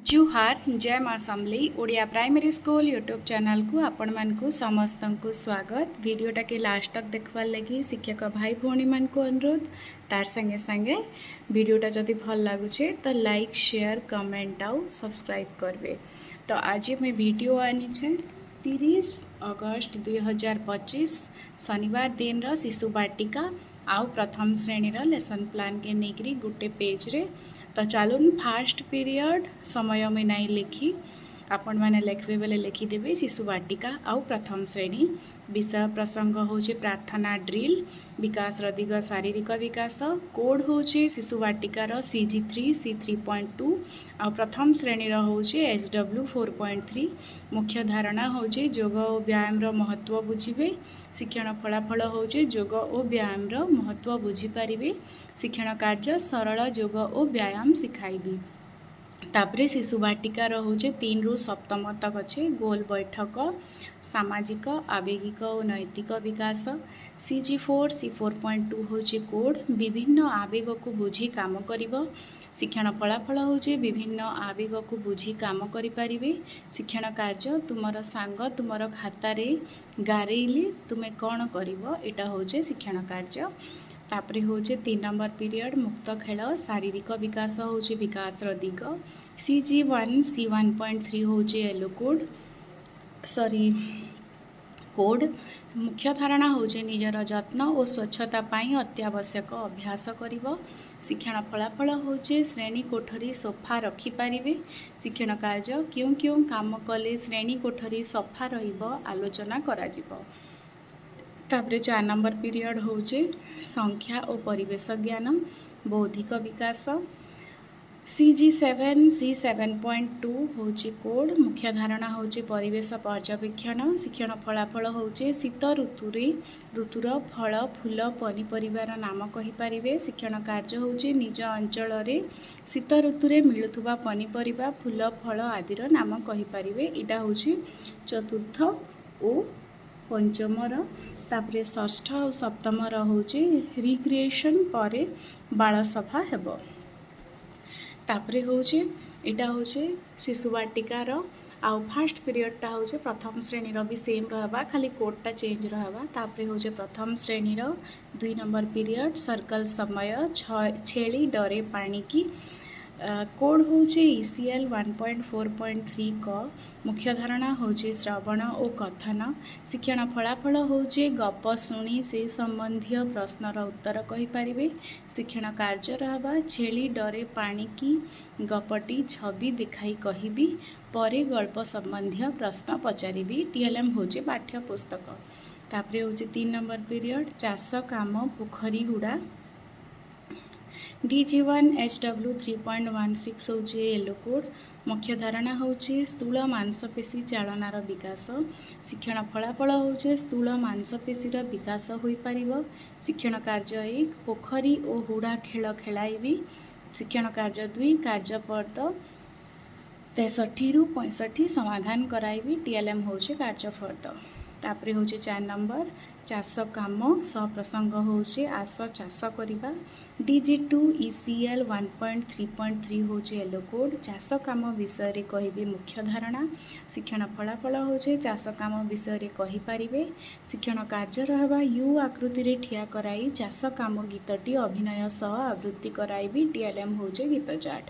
जुहार जय माँ Samalei Odia primary school YouTube channel को आपण मानकु समस्त को स्वागत। वीडियोटा के लास्ट तक देखवार लगी शिक्षक भाई भौणी मान को अनुरोध। तार संगे संगे वीडियोटा जदि भल लगुचे तो लाइक शेयर कमेंट आउ सब्सक्राइब करबे। तो आज मैं वीडियो आनी छे 30 अगस्त 2025 शनिवार दिन रो शिशु बाटिका आउ प्रथम श्रेणी रो लेसन प्लान के नेकरी गोटे पेज रे। तो चलून फास्ट पीरियड समय में नहीं लिखी आपण मैंने लिखबे बेले लिखिदेवे शिशु बाटिका आउ प्रथम श्रेणी। विषय प्रसंग होचे प्रार्थना ड्रिल विकास दिग शारीरिक विकास। कोड होचे शिशु बाटिकार CG3 C3.2 आउ प्रथम श्रेणी होचे SW 4.3। मुख्य धारणा होचे योग और व्यायाम महत्व बुझिबे। शिक्षण फलाफल होचे योग और व्यायाम महत्व बुझीपारे। शिक्षण कार्य सरल योग और व्यायाम शिखाइबी। तापरे शिशु बाटिका होचे 3 रु 7 तक अच्छे गोल बैठक सामाजिक आवेगिक और नैतिक विकास। CG4 C4.2 होचे कोड विभिन्न आवेग को बुझी काम करिवो। शिक्षण फलाफल होचे विभिन्न आवेग को बुझी काम करि परिबे। शिक्षण कार्य तुमर सांग तुमर खातारे गारेइले तुमे कौन करिवो एटा होचे शिक्षण कार्य। तापरे होचे 3 नंबर पीरियड मुक्त खेल शारीरिक विकास होचे विकास दिग। CG1 C1.3 होचे येलो कोड मुख्य धारणा होचे निजर जत्न और स्वच्छता पाई अत्यावश्यक अभ्यास करिवो। शिक्षण फलाफल होचे श्रेणी कोठरी सोफा रखी पारिबे। शिक्षण कार्य क्यों क्यों काम कले श्रेणी कोठरी सफा रहिबो आलोचना करा जिवो। तापरे 4 नंबर पीरियड होचे संख्या और परिवेश ज्ञान बौद्धिक विकास। CG7 C7.2 होचे कोड मुख्य धारणा होचे परिवेश पर्यवेक्षण। शिक्षण फलाफल होचे शीत ऋतुर फल फूल पनीपरिवार नाम कहि परिबे। शिक्षण कार्य होचे निज अंचल रे शीत ऋतुरे मिलुथुबा पनीपरिबा फूल फल आदिर नाम कहि परिबे। इटा होचे चतुर्थ और पंचमर। तापरे षष्ठ और सप्तमर होचे रिक्रिएशन परे बाल सभा हेबो। तापरे होचे इटा होचे शिशु बाटिकार आउ फास्ट पीरियडटा होचे प्रथम श्रेणी भी सेम रहबा खाली कोडटा चेंज रहबा। तापरे होचे प्रथम श्रेणी 2 नंबर पीरियड सर्कल समय छेली डरे पानी की। कोड होचे ECL 1.4.3 क मुख्य धारणा होचे श्रवण और कथन। शिक्षण फलाफल होचे गप शुणी से संबंधी प्रश्नर उत्तर कहि परिबे। शिक्षण कार्य रहबा छेली डरे पानी की गपटी छवि दिखाई कहिबी परे गल्प संबंधी प्रश्न पचारिबी। TLM होचे पाठ्य पुस्तक। तापरे होचे 3 नंबर पीरियड चाष काम पोखरी हुड़ा। DG1 SW 3.16 होचे येलो कोड मुख्य धारणा होचे स्थूल मांसपेशी चालनार विकास। शिक्षण फलाफल होचे स्थूल मांसपेशीर विकास होई परिबो। शिक्षण कार्य 1 पोखरी और हुड़ा खेल खेलाइबी। शिक्षण कार्य 2 कार्यपद 63 रु 65 समाधान कराइबी। TLM होचे कार्यफर्द। तापरे होचे 4 नंबर चाष काम सप्रसंग होचे आस चाष करिबा। DG2 ECL 1.3.3 होचे येलो कोड चाष काम विषय रे कहिबे मुख्य धारणा। शिक्षण फलाफल होचे चाष काम विषय रे कहि परिबे। शिक्षण कार्य रहबा यू आकृति रे ठिया कराई चाष काम गीतटी अभिनय सह आवृत्ति कराइबी। TLM होचे गीत चार्ट।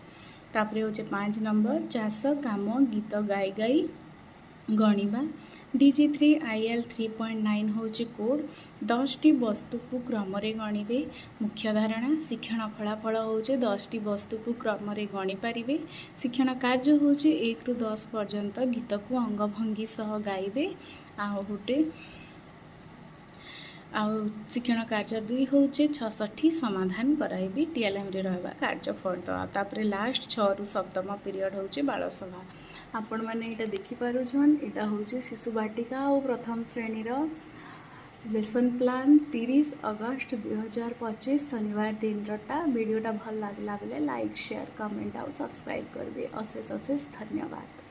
तापरे होचे 5 नंबर चाष काम गीत गाई गाई गणिबा। DG3 IL 3.9 होचे कोड 10 टी वस्तु को क्रम रे गणिबे। मुख्य धारणा शिक्षण फलाफल होचे 10 टी वस्तु को क्रम रे गणि पारिबे। शिक्षण कार्य होचे 1 रु 10 पर्यंत गीत को अंगभंगी सह गाइबे। शिक्षण कार्य 2 होचे 66 समाधान कराइबी। TLM रे रहबा कार्यफर्द। तापरे लास्ट 6 रु 7 पीरियड होचे बाल सभा। आपण माने एटा देखि पारुछन एटा होचे शिशु बाटिका और प्रथम श्रेणी लेसन प्लान 30 अगस्त 2025 शनिवार दिन रटा। वीडियोटा भल लागला बेले लाइक शेयर कमेंट और सब्सक्राइब करबे। अशेष अशेष धन्यवाद।